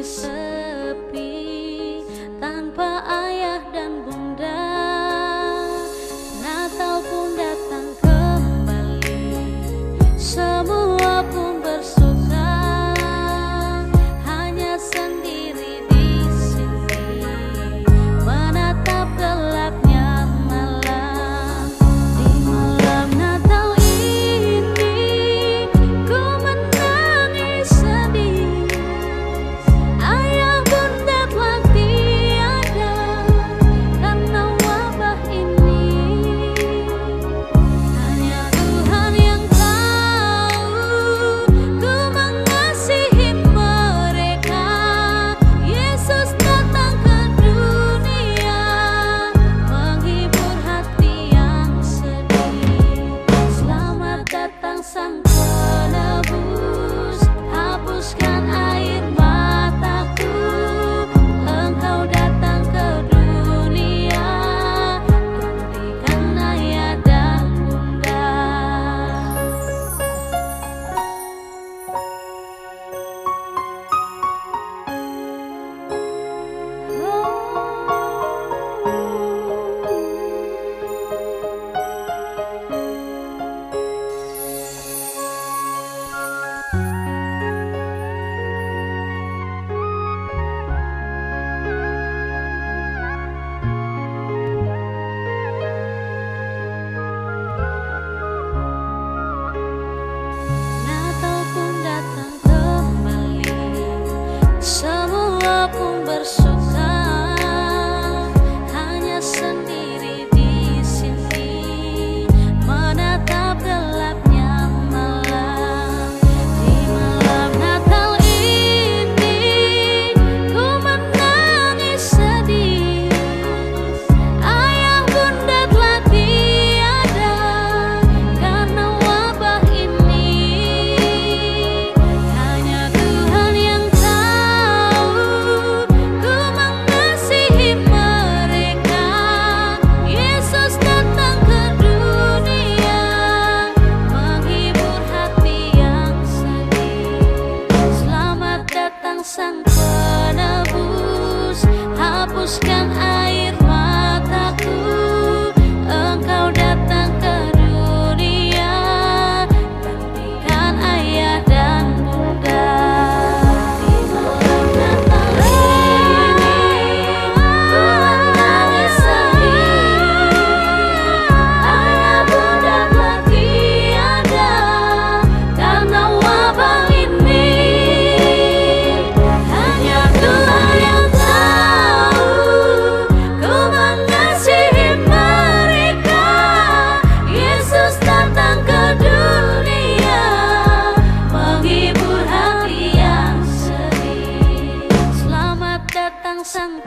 sepi tanpa ayah dan bunda. Natal pun datang kembali, semua pun bersuka, hanya sendiri di sini menatap gelapnya malam. Di malam Natal ini ku menangis sedih, ayah bunda telah tiada karena wabah ini. Hanya Tuhan yang tahu ku mengasihi mereka. Yesus datang ke dunia menghibur hati yang sedih. Selamat datang Sang Penebus, hapuskan air mataku. Engkau datang ke dunia, gantikan ayah dan bunda. Natal pun datang kembali, semua pun bersuka, hanya sendiri di sini menatap gelapnya malam. Di malam Natal ini ku menangis sedih, ayah bunda telah tiada karena wabah ini. Hanya Tuhan yang tahu ku mengasihi mereka. Yesus datang ke dunia menghibur hati yang sedih. Selamat datang Sang Penebus, hapuskan air mataku. Engkau datang ke dunia, gantikan ayah dan bunda. Di malam Natal ini ku menangis sedih, ayah bunda telah tiada karena wabah ini. Hanya Tuhan yang tahu ku mengasihi mereka. Yesus datang ke dunia menghibur hati yang sedih. Selamat datang Sang